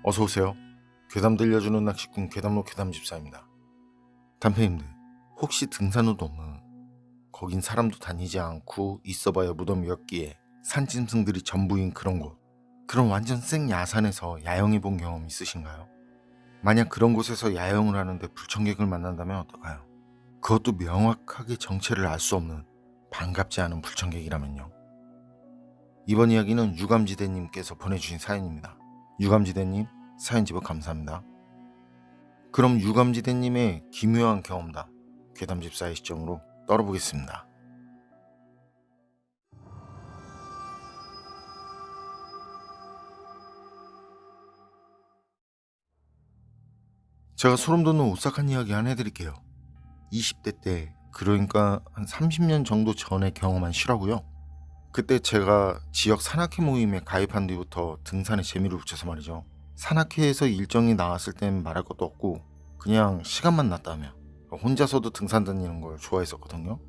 어서오세요. 괴담 들려주는 낚시꾼 괴담로 괴담집사입니다. 단편님들, 혹시 등산로도 없는, 거긴 사람도 다니지 않고 있어봐야 무덤 몇 개에 산짐승들이 전부인 그런 곳, 그런 완전 생 야산에서 야영해본 경험 있으신가요? 만약 그런 곳에서 야영을 하는데 불청객을 만난다면 어떨까요? 그것도 명확하게 정체를 알 수 없는 반갑지 않은 불청객이라면요. 이번 이야기는 유감지대님께서 보내주신 사연입니다. 유감지대님, 사연 제보 감사합니다. 그럼 유감지대님의 기묘한 경험담, 괴담집사의 시점으로 떨어보겠습니다. 제가 소름 돋는 오싹한 이야기 하나 해드릴게요. 20대 때, 그러니까 한 30년 정도 전에 경험한 실화고요. 그때 제가 지역 산악회 모임에 가입한 뒤부터 등산에 재미를 붙여서 말이죠. 산악회에서 일정이 나왔을 땐 말할 것도 없고 그냥 시간만 났다면 혼자서도 등산 다니는 걸 좋아했었거든요.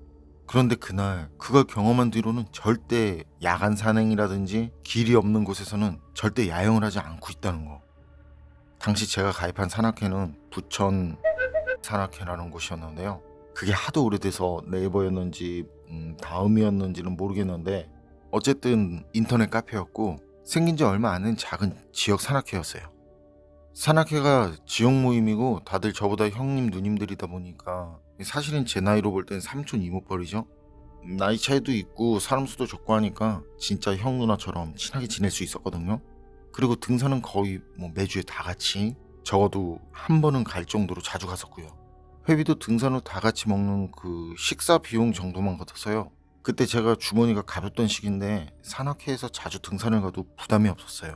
그런데 그날 그걸 경험한 뒤로는 절대 야간 산행이라든지 길이 없는 곳에서는 절대 야영을 하지 않고 있다는 거. 당시 제가 가입한 산악회는 부천 산악회라는 곳이었는데요. 그게 하도 오래돼서 네이버였는지 다음이었는지는 모르겠는데 어쨌든 인터넷 카페였고 생긴 지 얼마 안 된 작은 지역 산악회였어요. 산악회가 지역 모임이고 다들 저보다 형님 누님들이다 보니까 사실은 제 나이로 볼 땐 삼촌 이모뻘이죠. 나이 차이도 있고 사람 수도 적고 하니까 진짜 형 누나처럼 친하게 지낼 수 있었거든요. 그리고 등산은 거의 매주에 다 같이 적어도 한 번은 갈 정도로 자주 갔었고요. 회비도 등산 후 다 같이 먹는 그 식사 비용 정도만 같아서요. 그때 제가 주머니가 가볍던 시기인데 산악회에서 자주 등산을 가도 부담이 없었어요.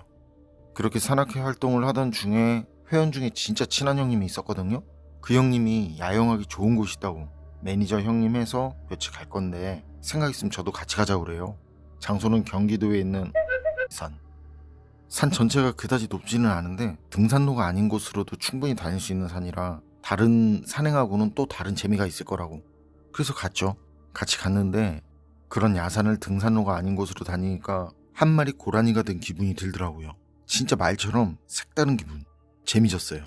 그렇게 산악회 활동을 하던 중에 회원 중에 진짜 친한 형님이 있었거든요. 그 형님이 야영하기 좋은 곳이 있다고 매니저 형님 해서 며칠 갈 건데 생각 있으면 저도 같이 가자고 그래요. 장소는 경기도에 있는 산 전체가 그다지 높지는 않은데 등산로가 아닌 곳으로도 충분히 다닐 수 있는 산이라 다른 산행하고는 또 다른 재미가 있을 거라고. 그래서 갔죠. 같이 갔는데 그런 야산을 등산로가 아닌 곳으로 다니니까 한 마리 고라니가 된 기분이 들더라고요. 진짜 말처럼 색다른 기분, 재미졌어요.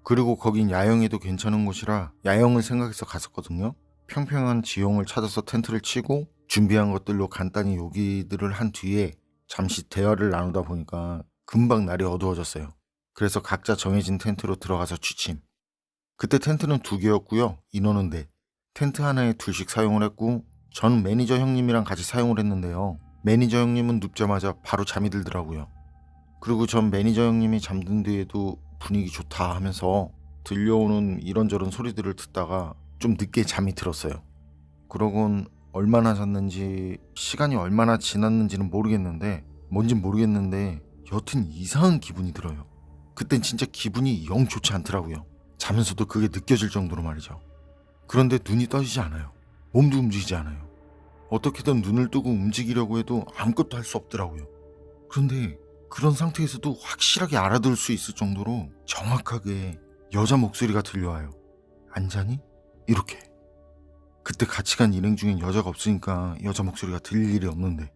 그리고 거긴 야영에도 괜찮은 곳이라 야영을 생각해서 갔었거든요. 평평한 지형을 찾아서 텐트를 치고 준비한 것들로 간단히 요기들을 한 뒤에 잠시 대화를 나누다 보니까 금방 날이 어두워졌어요. 그래서 각자 정해진 텐트로 들어가서 취침. 그때 텐트는 2개였고요. 인원은 4. 텐트 하나에 2씩 사용을 했고 전 매니저 형님이랑 같이 사용을 했는데요. 매니저 형님은 눕자마자 바로 잠이 들더라고요. 그리고 전 매니저 형님이 잠든 뒤에도 분위기 좋다 하면서 들려오는 이런저런 소리들을 듣다가 좀 늦게 잠이 들었어요. 그러곤 얼마나 잤는지 시간이 얼마나 지났는지는 모르겠는데 여튼 이상한 기분이 들어요. 그땐 진짜 기분이 영 좋지 않더라고요. 자면서도 그게 느껴질 정도로 말이죠. 그런데 눈이 떠지지 않아요. 몸도 움직이지 않아요. 어떻게든 눈을 뜨고 움직이려고 해도 아무것도 할 수 없더라고요. 그런데 그런 상태에서도 확실하게 알아들을 수 있을 정도로 정확하게 여자 목소리가 들려와요. 안 자니? 이렇게. 그때 같이 간 일행 중엔 여자가 없으니까 여자 목소리가 들릴 일이 없는데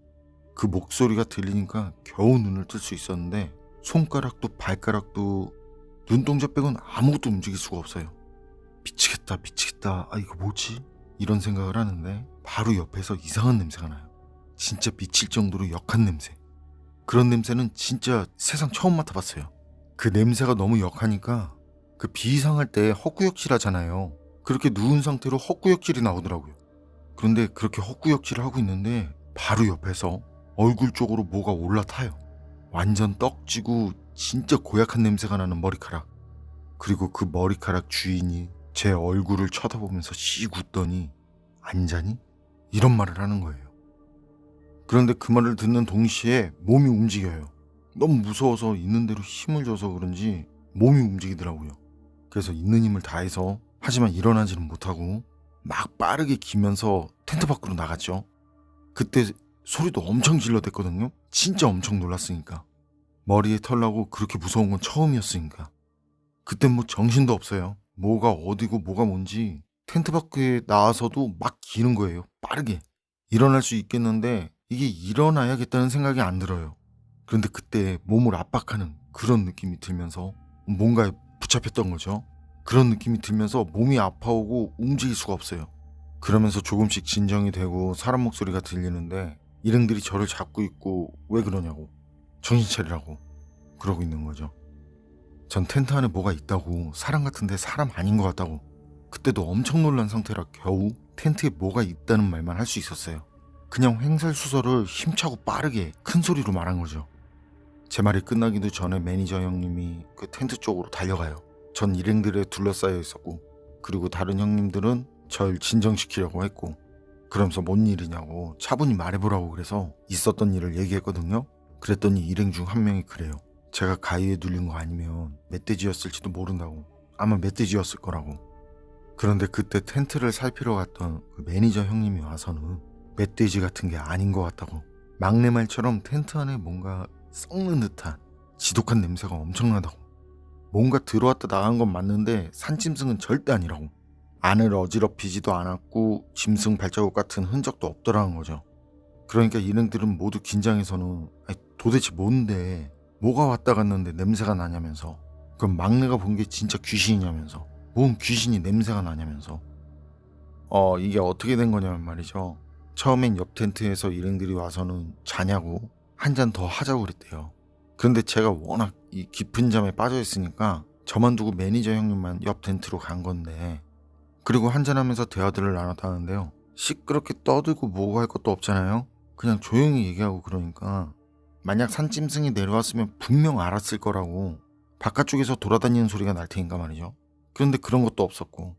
그 목소리가 들리니까 겨우 눈을 뜰 수 있었는데 손가락도 발가락도 눈동자 빼곤 아무것도 움직일 수가 없어요. 미치겠다. 아 이거 뭐지? 이런 생각을 하는데 바로 옆에서 이상한 냄새가 나요. 진짜 미칠 정도로 역한 냄새. 그런 냄새는 진짜 세상 처음 맡아봤어요. 그 냄새가 너무 역하니까 그 비이상할 때 헛구역질 하잖아요. 그렇게 누운 상태로 헛구역질이 나오더라고요. 그런데 그렇게 헛구역질을 하고 있는데 바로 옆에서 얼굴 쪽으로 뭐가 올라타요. 완전 떡지고 진짜 고약한 냄새가 나는 머리카락. 그리고 그 머리카락 주인이 제 얼굴을 쳐다보면서 씩 웃더니 안 자니? 이런 말을 하는 거예요. 그런데 그 말을 듣는 동시에 몸이 움직여요. 너무 무서워서 있는 대로 힘을 줘서 그런지 몸이 움직이더라고요. 그래서 있는 힘을 다해서 하지만 일어나지는 못하고 막 빠르게 기면서 텐트 밖으로 나갔죠. 그때 소리도 엄청 질러댔거든요. 진짜 엄청 놀랐으니까. 머리에 털 나고 그렇게 무서운 건 처음이었으니까. 그땐 정신도 없어요. 뭐가 어디고 뭐가 뭔지 텐트 밖에 나와서도 막 기는 거예요. 빠르게. 일어날 수 있겠는데 이게 일어나야겠다는 생각이 안 들어요. 그런데 그때 몸을 압박하는 그런 느낌이 들면서 뭔가에 붙잡혔던 거죠. 그런 느낌이 들면서 몸이 아파오고 움직일 수가 없어요. 그러면서 조금씩 진정이 되고 사람 목소리가 들리는데 일행들이 저를 잡고 있고 왜 그러냐고, 정신 차리라고 그러고 있는 거죠. 전 텐트 안에 뭐가 있다고, 사람 같은데 사람 아닌 것 같다고, 그때도 엄청 놀란 상태라 겨우 텐트에 뭐가 있다는 말만 할 수 있었어요. 그냥 횡설수설을 힘차고 빠르게 큰 소리로 말한 거죠. 제 말이 끝나기도 전에 매니저 형님이 그 텐트 쪽으로 달려가요. 전 일행들에 둘러싸여 있었고, 그리고 다른 형님들은 절 진정시키려고 했고, 그러면서 뭔 일이냐고 차분히 말해보라고 그래서 있었던 일을 얘기했거든요. 그랬더니 일행 중 한 명이 그래요. 제가 가위에 눌린 거 아니면 멧돼지였을지도 모른다고, 아마 멧돼지였을 거라고. 그런데 그때 텐트를 살피러 갔던 그 매니저 형님이 와서는 멧돼지 같은 게 아닌 것 같다고, 막내 말처럼 텐트 안에 뭔가 썩는 듯한 지독한 냄새가 엄청나다고, 뭔가 들어왔다 나간 건 맞는데 산짐승은 절대 아니라고, 안을 어지럽히지도 않았고 짐승 발자국 같은 흔적도 없더라는 거죠. 그러니까 일행들은 모두 긴장해서는 아니, 도대체 뭔데, 뭐가 왔다 갔는데 냄새가 나냐면서, 그럼 막내가 본 게 진짜 귀신이냐면서, 뭔 귀신이 냄새가 나냐면서. 이게 어떻게 된 거냐면 말이죠. 처음엔 옆 텐트에서 일행들이 와서는 자냐고 한 잔 더 하자고 그랬대요. 그런데 제가 워낙 이 깊은 잠에 빠져 있으니까 저만 두고 매니저 형님만 옆 텐트로 간 건데, 그리고 한잔하면서 대화들을 나눴다는데요. 시끄럽게 떠들고 뭐고 할 것도 없잖아요. 그냥 조용히 얘기하고 그러니까 만약 산짐승이 내려왔으면 분명 알았을 거라고, 바깥쪽에서 돌아다니는 소리가 날 테니까 말이죠. 그런데 그런 것도 없었고,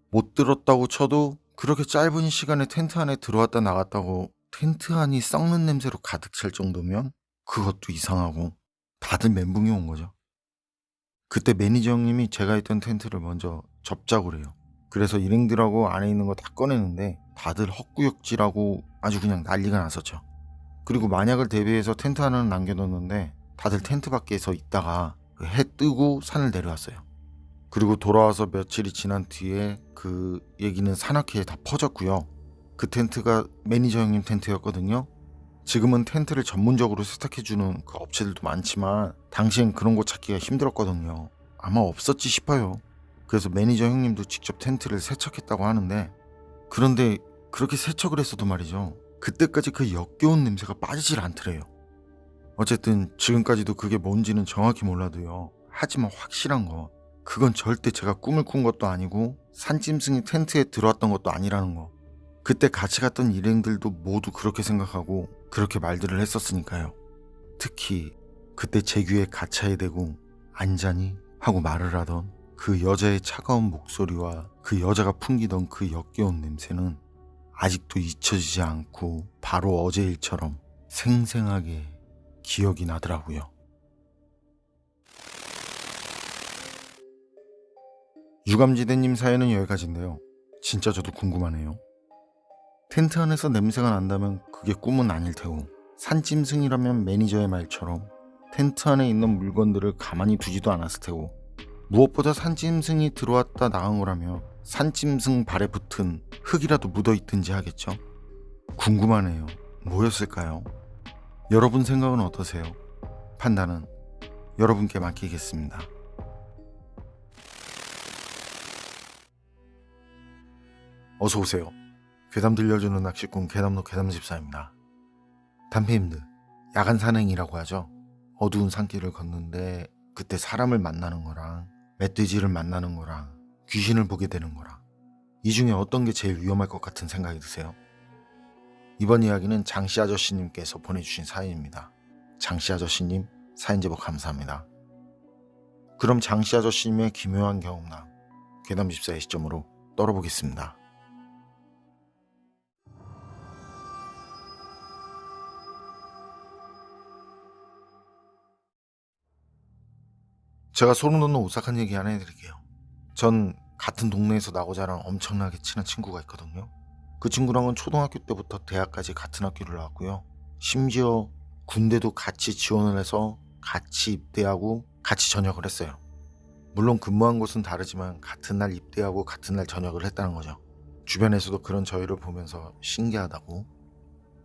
못 들었다고 쳐도 그렇게 짧은 시간에 텐트 안에 들어왔다 나갔다고 텐트 안이 썩는 냄새로 가득 찰 정도면 그것도 이상하고, 다들 멘붕이 온 거죠. 그때 매니저 형님이 제가 있던 텐트를 먼저 접자고 그래요. 그래서 일행들하고 안에 있는 거 다 꺼내는데 다들 헛구역질하고 아주 그냥 난리가 났었죠. 그리고 만약을 대비해서 텐트 하나는 남겨뒀는데 다들 텐트 밖에서 있다가 해 뜨고 산을 내려왔어요. 그리고 돌아와서 며칠이 지난 뒤에 그 얘기는 산악회에 다 퍼졌고요. 그 텐트가 매니저 형님 텐트였거든요. 지금은 텐트를 전문적으로 세탁해주는 그 업체들도 많지만 당시엔 그런 곳 찾기가 힘들었거든요. 아마 없었지 싶어요. 그래서 매니저 형님도 직접 텐트를 세척했다고 하는데, 그런데 그렇게 세척을 했어도 말이죠, 그때까지 그 역겨운 냄새가 빠지질 않더래요. 어쨌든 지금까지도 그게 뭔지는 정확히 몰라도요, 하지만 확실한 거, 그건 절대 제가 꿈을 꾼 것도 아니고 산짐승이 텐트에 들어왔던 것도 아니라는 거. 그때 같이 갔던 일행들도 모두 그렇게 생각하고 그렇게 말들을 했었으니까요. 특히 그때 제 귀에 가차에 대고 앉자니 하고 말을 하던 그 여자의 차가운 목소리와 그 여자가 풍기던 그 역겨운 냄새는 아직도 잊혀지지 않고 바로 어제 일처럼 생생하게 기억이 나더라고요. 유감지대님 사연은 여기까지인데요. 진짜 저도 궁금하네요. 텐트 안에서 냄새가 난다면 그게 꿈은 아닐 테고, 산짐승이라면 매니저의 말처럼 텐트 안에 있는 물건들을 가만히 두지도 않았을 테고, 무엇보다 산짐승이 들어왔다 나간 거라며 산짐승 발에 붙은 흙이라도 묻어있든지 하겠죠. 궁금하네요. 뭐였을까요? 여러분 생각은 어떠세요? 판단은 여러분께 맡기겠습니다. 어서오세요. 괴담 들려주는 낚시꾼 괴담로 괴담집사입니다. 담페임드, 야간 산행이라고 하죠. 어두운 산길을 걷는데 그때 사람을 만나는 거랑 멧돼지를 만나는 거랑 귀신을 보게 되는 거랑, 이 중에 어떤 게 제일 위험할 것 같은 생각이 드세요? 이번 이야기는 장씨 아저씨님께서 보내주신 사연입니다. 장씨 아저씨님, 사연 제보 감사합니다. 그럼 장씨 아저씨님의 기묘한 경험담, 괴담집사의 시점으로 떨어보겠습니다. 제가 소름 돋는 오싹한 얘기 하나 해드릴게요. 전 같은 동네에서 나고 자란 엄청나게 친한 친구가 있거든요. 그 친구랑은 초등학교 때부터 대학까지 같은 학교를 나왔고요. 심지어 군대도 같이 지원을 해서 같이 입대하고 같이 전역을 했어요. 물론 근무한 곳은 다르지만 같은 날 입대하고 같은 날 전역을 했다는 거죠. 주변에서도 그런 저희를 보면서 신기하다고.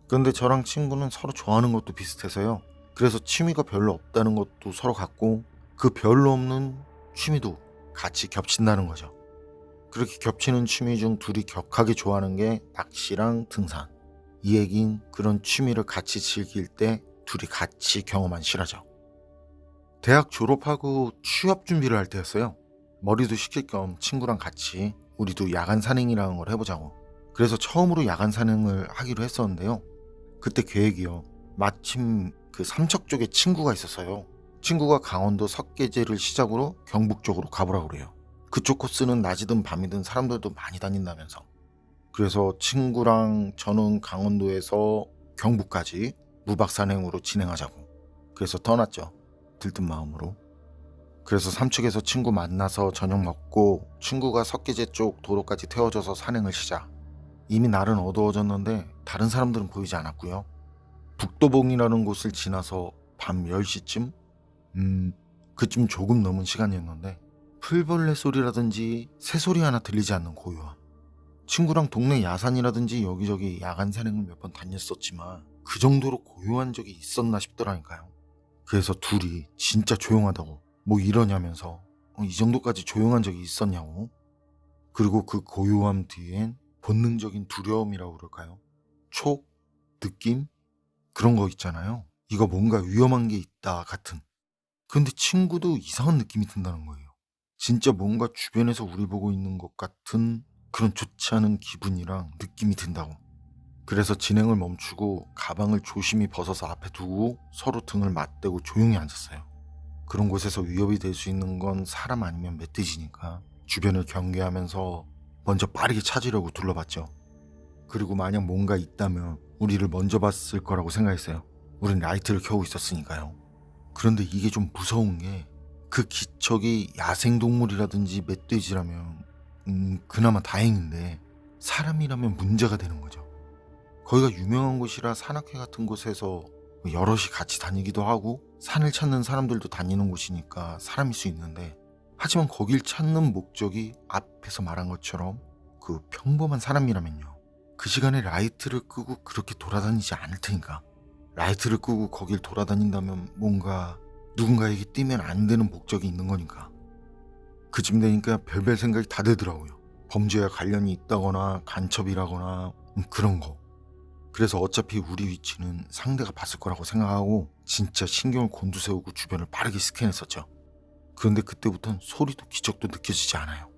그런데 저랑 친구는 서로 좋아하는 것도 비슷해서요. 그래서 취미가 별로 없다는 것도 서로 같고 그 별로 없는 취미도 같이 겹친다는 거죠. 그렇게 겹치는 취미 중 둘이 격하게 좋아하는 게 낚시랑 등산. 이 얘긴 그런 취미를 같이 즐길 때 둘이 같이 경험한 실화죠. 대학 졸업하고 취업 준비를 할 때였어요. 머리도 식힐 겸 친구랑 같이 우리도 야간 산행이라는 걸 해보자고. 그래서 처음으로 야간 산행을 하기로 했었는데요. 그때 계획이요. 마침 그 삼척 쪽에 친구가 있었어요. 친구가 강원도 석계제를 시작으로 경북 쪽으로 가보라고 그래요. 그쪽 코스는 낮이든 밤이든 사람들도 많이 다닌다면서. 그래서 친구랑 저는 강원도에서 경북까지 무박 산행으로 진행하자고. 그래서 떠났죠. 들뜬 마음으로. 그래서 삼척에서 친구 만나서 저녁 먹고 친구가 석계제 쪽 도로까지 태워줘서 산행을 시작. 이미 날은 어두워졌는데 다른 사람들은 보이지 않았고요. 북도봉이라는 곳을 지나서 밤 10시쯤? 그쯤 조금 넘은 시간이었는데 풀벌레 소리라든지 새소리 하나 들리지 않는 고요함. 친구랑 동네 야산이라든지 여기저기 야간 산행을 몇 번 다녔었지만 그 정도로 고요한 적이 있었나 싶더라니까요. 그래서 둘이 진짜 조용하다고 뭐 이러냐면서 이 정도까지 조용한 적이 있었냐고. 그리고 그 고요함 뒤엔 본능적인 두려움이라고 그럴까요? 촉? 느낌? 그런 거 있잖아요. 이거 뭔가 위험한 게 있다 같은. 근데 친구도 이상한 느낌이 든다는 거예요. 진짜 뭔가 주변에서 우리 보고 있는 것 같은 그런 좋지 않은 기분이랑 느낌이 든다고. 그래서 진행을 멈추고 가방을 조심히 벗어서 앞에 두고 서로 등을 맞대고 조용히 앉았어요. 그런 곳에서 위협이 될 수 있는 건 사람 아니면 멧돼지니까 주변을 경계하면서 먼저 빠르게 찾으려고 둘러봤죠. 그리고 만약 뭔가 있다면 우리를 먼저 봤을 거라고 생각했어요. 우린 라이트를 켜고 있었으니까요. 그런데 이게 좀 무서운 게 그 기척이 야생동물이라든지 멧돼지라면 그나마 다행인데 사람이라면 문제가 되는 거죠. 거기가 유명한 곳이라 산악회 같은 곳에서 여럿이 같이 다니기도 하고 산을 찾는 사람들도 다니는 곳이니까 사람일 수 있는데, 하지만 거길 찾는 목적이 앞에서 말한 것처럼 그 평범한 사람이라면요. 그 시간에 라이트를 끄고 그렇게 돌아다니지 않을 테니까. 라이트를 끄고 거길 돌아다닌다면 뭔가 누군가에게 띄면 안 되는 목적이 있는 거니까. 그쯤 되니까 별별 생각이 다 들더라고요. 범죄와 관련이 있다거나 간첩이라거나 그런 거. 그래서 어차피 우리 위치는 상대가 봤을 거라고 생각하고 진짜 신경을 곤두세우고 주변을 빠르게 스캔했었죠. 그런데 그때부터는 소리도 기척도 느껴지지 않아요.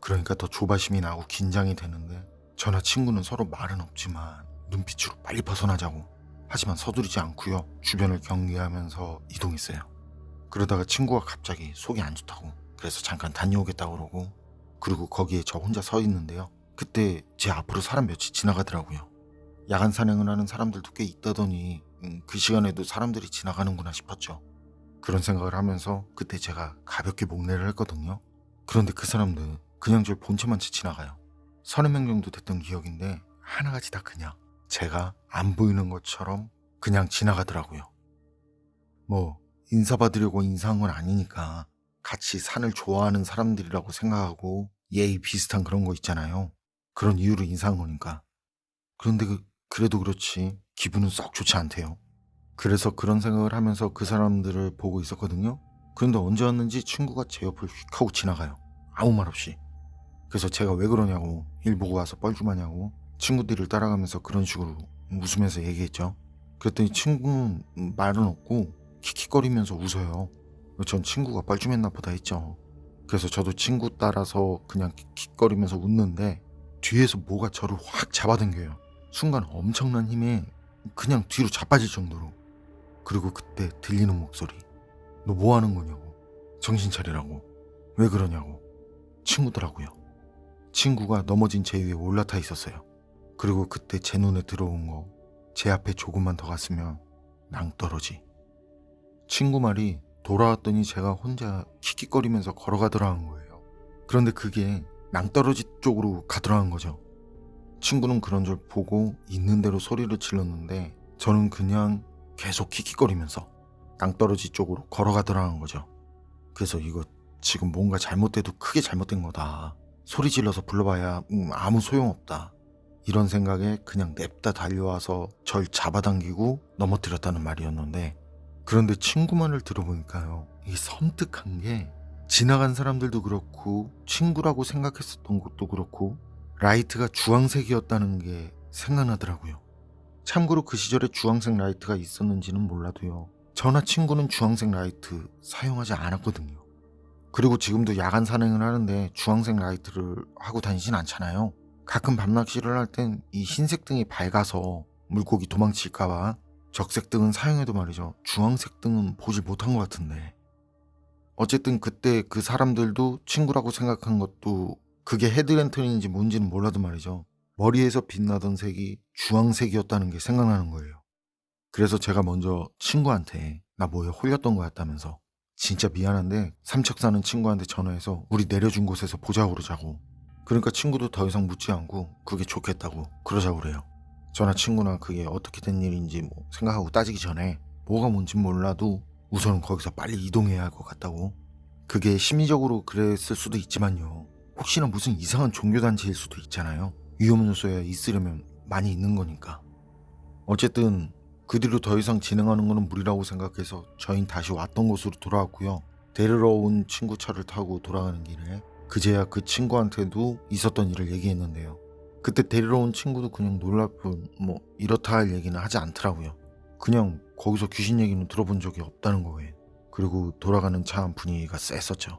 그러니까 더 조바심이 나고 긴장이 되는데 저나 친구는 서로 말은 없지만 눈빛으로 빨리 벗어나자고. 하지만 서두르지 않고요. 주변을 경계하면서 이동했어요. 그러다가 친구가 갑자기 속이 안 좋다고, 그래서 잠깐 다녀오겠다고 그러고, 그리고 거기에 저 혼자 서 있는데요. 그때 제 앞으로 사람 몇이 지나가더라고요. 야간 산행을 하는 사람들도 꽤 있다더니 그 시간에도 사람들이 지나가는구나 싶었죠. 그런 생각을 하면서 그때 제가 가볍게 목례를 했거든요. 그런데 그 사람들 그냥 절 본 채만 채 지나가요. 30명 정도 됐던 기억인데 하나같이 다 그냥 제가 안 보이는 것처럼 그냥 지나가더라고요. 뭐 인사받으려고 인사한 건 아니니까 같이 산을 좋아하는 사람들이라고 생각하고 예의 비슷한 그런 거 있잖아요. 그런 이유로 인사한 거니까. 그런데 그래도 그렇지 기분은 썩 좋지 않대요. 그래서 그런 생각을 하면서 그 사람들을 보고 있었거든요. 그런데 언제 왔는지 친구가 제 옆을 휙 하고 지나가요. 아무 말 없이. 그래서 제가 왜 그러냐고, 일 보고 와서 뻘쭘하냐고 친구들을 따라가면서 그런 식으로 웃으면서 얘기했죠. 그랬더니 친구는 말은 없고 킥킥거리면서 웃어요. 전 친구가 뻘쭘했나 보다 했죠. 그래서 저도 친구 따라서 그냥 킥킥거리면서 웃는데 뒤에서 뭐가 저를 확 잡아당겨요. 순간 엄청난 힘에 그냥 뒤로 자빠질 정도로. 그리고 그때 들리는 목소리. 너 뭐 하는 거냐고. 정신 차리라고. 왜 그러냐고. 친구더라고요. 친구가 넘어진 제 위에 올라타 있었어요. 그리고 그때 제 눈에 들어온 거, 제 앞에 조금만 더 갔으면 낭떠러지. 친구 말이 돌아왔더니 제가 혼자 킥킥거리면서 걸어가더라는 거예요. 그런데 그게 낭떠러지 쪽으로 가더라는 거죠. 친구는 그런 줄 보고 있는 대로 소리를 질렀는데 저는 그냥 계속 킥킥거리면서 낭떠러지 쪽으로 걸어가더라는 거죠. 그래서 이거 지금 뭔가 잘못돼도 크게 잘못된 거다. 소리 질러서 불러봐야 아무 소용없다. 이런 생각에 그냥 냅다 달려와서 절 잡아당기고 넘어뜨렸다는 말이었는데, 그런데 친구 말을 들어보니까요, 이 섬뜩한 게 지나간 사람들도 그렇고 친구라고 생각했었던 것도 그렇고 라이트가 주황색이었다는 게 생각나더라고요. 참고로 그 시절에 주황색 라이트가 있었는지는 몰라도요, 저나 친구는 주황색 라이트 사용하지 않았거든요. 그리고 지금도 야간 산행을 하는데 주황색 라이트를 하고 다니진 않잖아요. 가끔 밤낚시를 할 땐 이 흰색 등이 밝아서 물고기 도망칠까봐 적색 등은 사용해도 말이죠, 주황색 등은 보지 못한 것 같은데, 어쨌든 그때 그 사람들도 친구라고 생각한 것도 그게 헤드랜턴인지 뭔지는 몰라도 말이죠, 머리에서 빛나던 색이 주황색이었다는 게 생각나는 거예요. 그래서 제가 먼저 친구한테 나 뭐에 홀렸던 것 같다면서, 진짜 미안한데 삼척 사는 친구한테 전화해서 우리 내려준 곳에서 보자고 그러자고. 그러니까 친구도 더 이상 묻지 않고 그게 좋겠다고 그러자고 그래요. 저나 친구나 그게 어떻게 된 일인지 뭐 생각하고 따지기 전에 뭐가 뭔진 몰라도 우선은 거기서 빨리 이동해야 할 것 같다고. 그게 심리적으로 그랬을 수도 있지만요, 혹시나 무슨 이상한 종교단체일 수도 있잖아요. 위험 요소에 있으려면 많이 있는 거니까. 어쨌든 그 뒤로 더 이상 진행하는 거는 무리라고 생각해서 저희는 다시 왔던 곳으로 돌아왔고요. 데리러 온 친구 차를 타고 돌아가는 길에 그제야 그 친구한테도 있었던 일을 얘기했는데요. 그때 데리러 온 친구도 그냥 놀랍고 뭐 이렇다 할 얘기는 하지 않더라고요. 그냥 거기서 귀신 얘기는 들어본 적이 없다는 거예요. 그리고 돌아가는 차 안 분위기가 쎄었죠.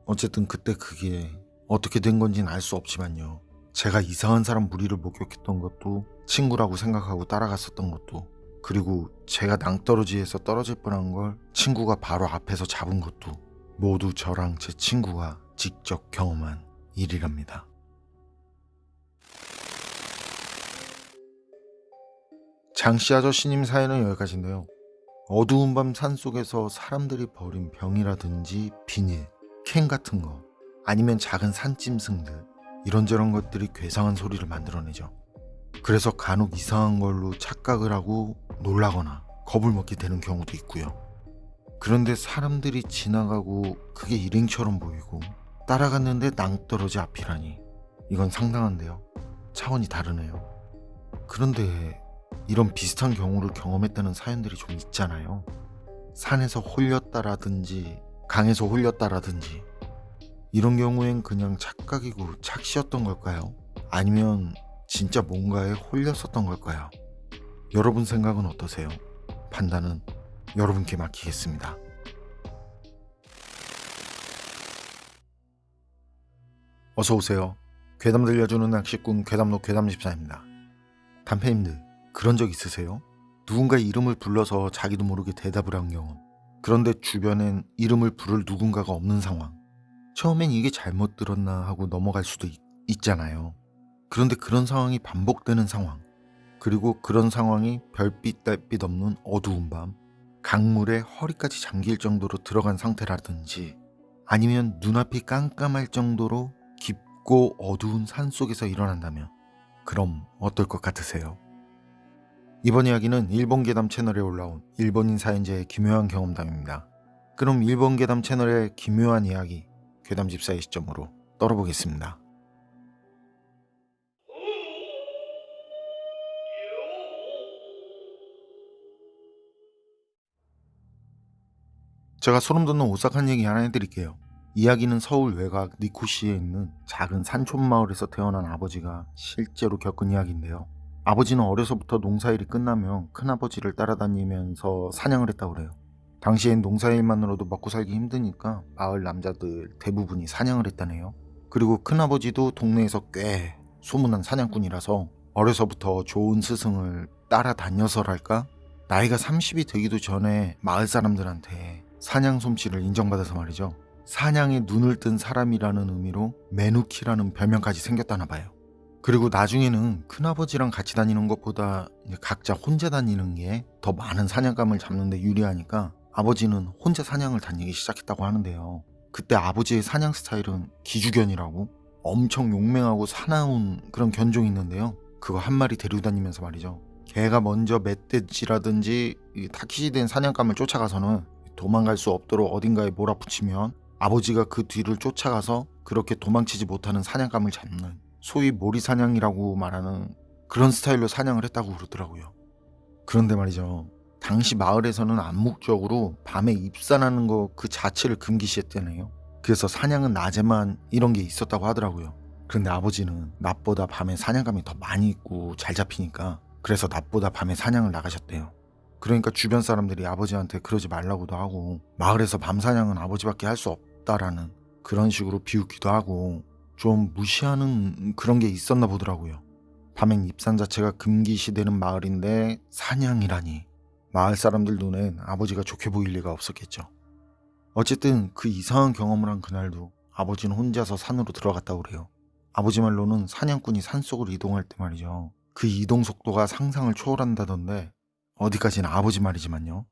어쨌든 그때 그게 어떻게 된 건지는 알 수 없지만요, 제가 이상한 사람 무리를 목격했던 것도, 친구라고 생각하고 따라갔었던 것도, 그리고 제가 낭떠러지에서 떨어질 뻔한 걸 친구가 바로 앞에서 잡은 것도 모두 저랑 제 친구가 직접 경험한 일이랍니다. 장씨 아저씨님 사연은 여기까지인데요. 어두운 밤 산속에서 사람들이 버린 병이라든지 비닐, 캔 같은 거, 아니면 작은 산짐승들, 이런저런 것들이 괴상한 소리를 만들어내죠. 그래서 간혹 이상한 걸로 착각을 하고 놀라거나 겁을 먹게 되는 경우도 있고요. 그런데 사람들이 지나가고 그게 일행처럼 보이고 따라갔는데 낭떠러지 앞이라니, 이건 상당한데요. 차원이 다르네요. 그런데 이런 비슷한 경우를 경험했다는 사연들이 좀 있잖아요. 산에서 홀렸다라든지 강에서 홀렸다라든지. 이런 경우엔 그냥 착각이고 착시였던 걸까요? 아니면 진짜 뭔가에 홀렸었던 걸까요? 여러분 생각은 어떠세요? 판단은 여러분께 맡기겠습니다. 어서오세요. 괴담 들려주는 낚시꾼 괴담로 괴담집사입니다. 단페님들, 그런 적 있으세요? 누군가 이름을 불러서 자기도 모르게 대답을 한 경험. 그런데 주변엔 이름을 부를 누군가가 없는 상황. 처음엔 이게 잘못 들었나 하고 넘어갈 수도 있잖아요. 그런데 그런 상황이 반복되는 상황, 그리고 그런 상황이 별빛 달빛 없는 어두운 밤, 강물에 허리까지 잠길 정도로 들어간 상태라든지, 아니면 눈앞이 깜깜할 정도로 깊고 어두운 산속에서 일어난다면 그럼 어떨 것 같으세요? 이번 이야기는 일본 괴담 채널에 올라온 일본인 사연자의 기묘한 경험담입니다. 그럼 일본 괴담 채널의 기묘한 이야기, 괴담집사의 시점으로 떨어보겠습니다. 제가 소름 돋는 오싹한 얘기 하나 해드릴게요. 이야기는 서울 외곽 니코시에 있는 작은 산촌 마을에서 태어난 아버지가 실제로 겪은 이야기인데요. 아버지는 어려서부터 농사일이 끝나면 큰아버지를 따라다니면서 사냥을 했다고 그래요. 당시엔 농사일만으로도 먹고 살기 힘드니까 마을 남자들 대부분이 사냥을 했다네요. 그리고 큰아버지도 동네에서 꽤 소문난 사냥꾼이라서 어려서부터 좋은 스승을 따라다녀서랄까? 나이가 30이 되기도 전에 마을 사람들한테 사냥 솜씨를 인정받아서 말이죠, 사냥에 눈을 뜬 사람이라는 의미로 메누키라는 별명까지 생겼다나 봐요. 그리고 나중에는 큰아버지랑 같이 다니는 것보다 각자 혼자 다니는 게 더 많은 사냥감을 잡는 데 유리하니까 아버지는 혼자 사냥을 다니기 시작했다고 하는데요. 그때 아버지의 사냥 스타일은 기주견이라고 엄청 용맹하고 사나운 그런 견종이 있는데요. 그거 한 마리 데리고 다니면서 말이죠, 걔가 먼저 멧돼지라든지 타키시된 사냥감을 쫓아가서는 도망갈 수 없도록 어딘가에 몰아붙이면 아버지가 그 뒤를 쫓아가서 그렇게 도망치지 못하는 사냥감을 잡는, 소위 모리사냥이라고 말하는 그런 스타일로 사냥을 했다고 그러더라고요. 그런데 말이죠, 당시 마을에서는 암묵적으로 밤에 입산하는 거 그 자체를 금기시했대네요. 그래서 사냥은 낮에만 이런 게 있었다고 하더라고요. 그런데 아버지는 낮보다 밤에 사냥감이 더 많이 있고 잘 잡히니까 그래서 낮보다 밤에 사냥을 나가셨대요. 그러니까 주변 사람들이 아버지한테 그러지 말라고도 하고 마을에서 밤 사냥은 아버지밖에 할 수 없다라는 그런 식으로 비웃기도 하고 좀 무시하는 그런 게 있었나 보더라고요. 밤행 입산 자체가 금기시되는 마을인데 사냥이라니. 마을 사람들 눈엔 아버지가 좋게 보일 리가 없었겠죠. 어쨌든 그 이상한 경험을 한 그날도 아버지는 혼자서 산으로 들어갔다고 그래요. 아버지 말로는 사냥꾼이 산속으로 이동할 때 말이죠. 그 이동 속도가 상상을 초월한다던데 어디까지나 아버지 말이지만요.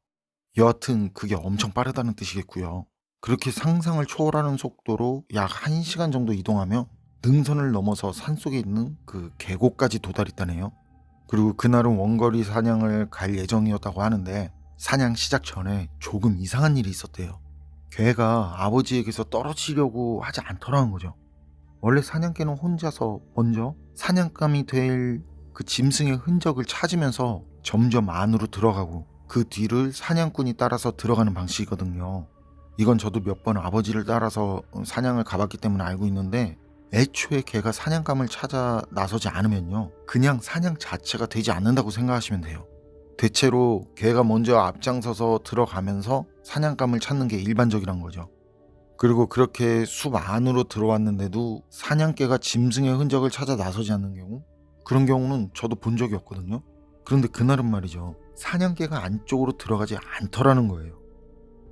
여하튼 그게 엄청 빠르다는 뜻이겠고요. 그렇게 상상을 초월하는 속도로 약 1시간 정도 이동하며 능선을 넘어서 산속에 있는 그 계곡까지 도달했다네요. 그리고 그날은 원거리 사냥을 갈 예정이었다고 하는데 사냥 시작 전에 조금 이상한 일이 있었대요. 개가 아버지에게서 떨어지려고 하지 않더라는 거죠. 원래 사냥개는 혼자서 먼저 사냥감이 될 그 짐승의 흔적을 찾으면서 점점 안으로 들어가고 그 뒤를 사냥꾼이 따라서 들어가는 방식이거든요. 이건 저도 몇 번 아버지를 따라서 사냥을 가봤기 때문에 알고 있는데 애초에 개가 사냥감을 찾아 나서지 않으면요. 그냥 사냥 자체가 되지 않는다고 생각하시면 돼요. 대체로 개가 먼저 앞장서서 들어가면서 사냥감을 찾는 게 일반적이란 거죠. 그리고 그렇게 숲 안으로 들어왔는데도 사냥개가 짐승의 흔적을 찾아 나서지 않는 경우? 그런 경우는 저도 본 적이 없거든요. 그런데 그날은 말이죠. 사냥개가 안쪽으로 들어가지 않더라는 거예요.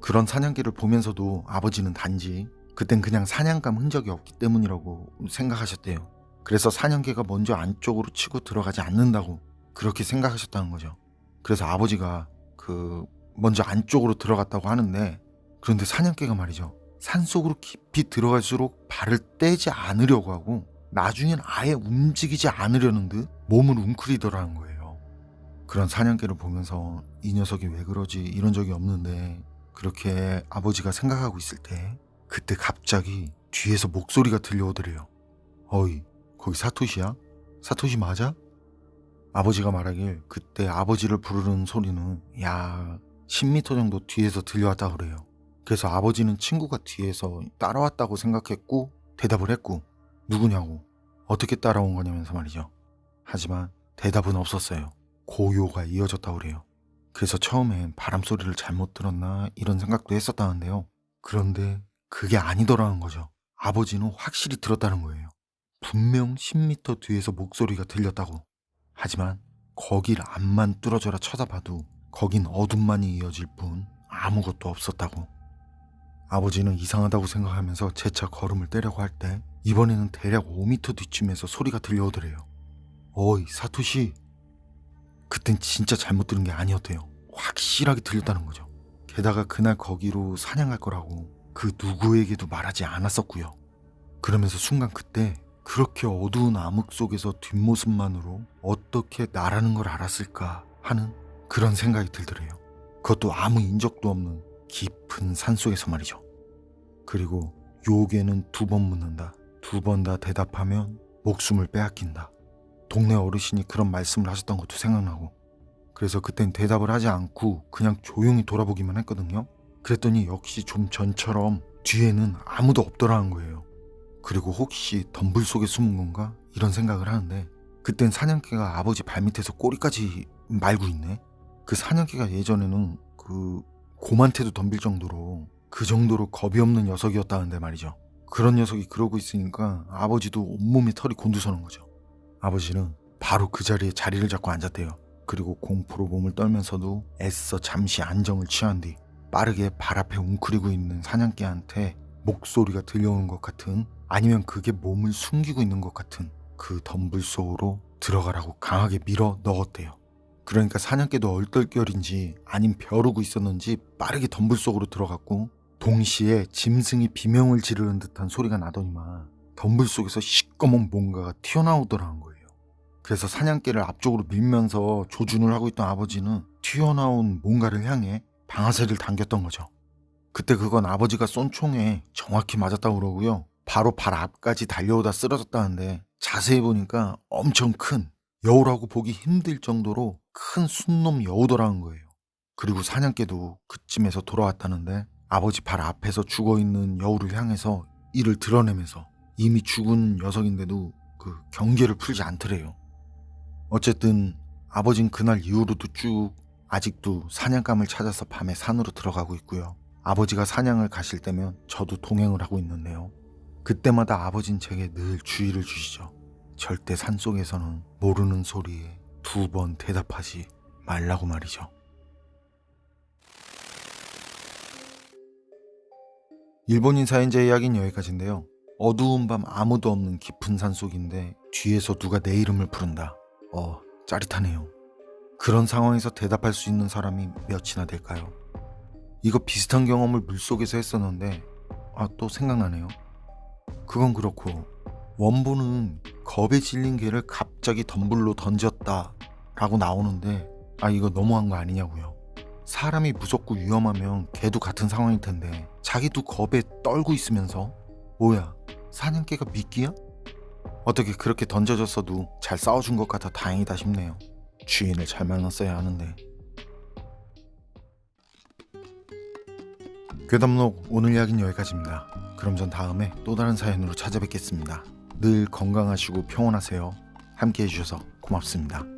그런 사냥개를 보면서도 아버지는 단지 그땐 그냥 사냥감 흔적이 없기 때문이라고 생각하셨대요. 그래서 사냥개가 먼저 안쪽으로 치고 들어가지 않는다고 그렇게 생각하셨다는 거죠. 그래서 아버지가 먼저 안쪽으로 들어갔다고 하는데 그런데 사냥개가 말이죠. 산속으로 깊이 들어갈수록 발을 떼지 않으려고 하고 나중엔 아예 움직이지 않으려는 듯 몸을 웅크리더라는 거예요. 그런 사냥개를 보면서 이 녀석이 왜 그러지 이런 적이 없는데 그렇게 아버지가 생각하고 있을 때 그때 갑자기 뒤에서 목소리가 들려오더래요. 어이, 거기 사토시야? 사토시 맞아? 아버지가 말하길 그때 아버지를 부르는 소리는 약 10m 정도 뒤에서 들려왔다고 그래요. 그래서 아버지는 친구가 뒤에서 따라왔다고 생각했고 대답을 했고 누구냐고 어떻게 따라온 거냐면서 말이죠. 하지만 대답은 없었어요. 고요가 이어졌다고 그래요. 그래서 처음엔 바람 소리를 잘못 들었나 이런 생각도 했었다는데요. 그런데 그게 아니더라는 거죠. 아버지는 확실히 들었다는 거예요. 분명 10m 뒤에서 목소리가 들렸다고. 하지만 거길 앞만 뚫어져라 쳐다봐도 거긴 어둠만이 이어질 뿐 아무것도 없었다고. 아버지는 이상하다고 생각하면서 재차 걸음을 떼려고 할 때 이번에는 대략 5m 뒤쯤에서 소리가 들려오더래요. 어이 사토시. 그땐 진짜 잘못 들은 게 아니었대요. 확실하게 들렸다는 거죠. 게다가 그날 거기로 사냥할 거라고 그 누구에게도 말하지 않았었고요. 그러면서 순간 그때 그렇게 어두운 암흑 속에서 뒷모습만으로 어떻게 나라는 걸 알았을까 하는 그런 생각이 들더래요. 그것도 아무 인적도 없는 깊은 산속에서 말이죠. 그리고 요괴는 2번 묻는다. 2번 다 대답하면 목숨을 빼앗긴다. 동네 어르신이 그런 말씀을 하셨던 것도 생각나고 그래서 그땐 대답을 하지 않고 그냥 조용히 돌아보기만 했거든요. 그랬더니 역시 좀 전처럼 뒤에는 아무도 없더라는 거예요. 그리고 혹시 덤불 속에 숨은 건가? 이런 생각을 하는데 그땐 사냥개가 아버지 발밑에서 꼬리까지 말고 있네. 그 사냥개가 예전에는 곰한테도 덤빌 정도로 그 정도로 겁이 없는 녀석이었다는데 말이죠. 그런 녀석이 그러고 있으니까 아버지도 온몸에 털이 곤두서는 거죠. 아버지는 바로 그 자리에 자리를 잡고 앉았대요. 그리고 공포로 몸을 떨면서도 애써 잠시 안정을 취한 뒤 빠르게 발 앞에 웅크리고 있는 사냥개한테 목소리가 들려오는 것 같은 아니면 그게 몸을 숨기고 있는 것 같은 그 덤불 속으로 들어가라고 강하게 밀어 넣었대요. 그러니까 사냥개도 얼떨결인지 아님 벼르고 있었는지 빠르게 덤불 속으로 들어갔고 동시에 짐승이 비명을 지르는 듯한 소리가 나더니만 덤불 속에서 시꺼먼 뭔가가 튀어나오더라는 거예요. 그래서 사냥개를 앞쪽으로 밀면서 조준을 하고 있던 아버지는 튀어나온 뭔가를 향해 방아쇠를 당겼던 거죠. 그때 그건 아버지가 쏜 총에 정확히 맞았다고 그러고요. 바로 발 앞까지 달려오다 쓰러졌다는데 자세히 보니까 엄청 큰 여우라고 보기 힘들 정도로 큰 순놈 여우더라는 거예요. 그리고 사냥개도 그쯤에서 돌아왔다는데 아버지 발 앞에서 죽어있는 여우를 향해서 이를 드러내면서 이미 죽은 녀석인데도 그 경계를 풀지 않더래요. 어쨌든 아버진 그날 이후로도 쭉 아직도 사냥감을 찾아서 밤에 산으로 들어가고 있고요. 아버지가 사냥을 가실 때면 저도 동행을 하고 있는데요. 그때마다 아버진 제게 늘 주의를 주시죠. 절대 산속에서는 모르는 소리에 2번 대답하지 말라고 말이죠. 일본인 사연자의 이야기는 여기까지인데요. 어두운 밤 아무도 없는 깊은 산속인데 뒤에서 누가 내 이름을 부른다. 짜릿하네요. 그런 상황에서 대답할 수 있는 사람이 몇이나 될까요? 이거 비슷한 경험을 물속에서 했었는데 또 생각나네요. 그건 그렇고 원본은 겁에 질린 개를 갑자기 덤불로 던졌다 라고 나오는데 이거 너무한 거 아니냐고요. 사람이 무섭고 위험하면 개도 같은 상황일 텐데 자기도 겁에 떨고 있으면서 뭐야, 사냥개가 미끼야? 어떻게 그렇게 던져졌어도 잘 싸워준 것 같아 다행이다 싶네요. 주인을 잘 만났어야 하는데. 괴담록 오늘 이야기는 여기까지입니다. 그럼 전 다음에 또 다른 사연으로 찾아뵙겠습니다. 늘 건강하시고 평온하세요. 함께 해주셔서 고맙습니다.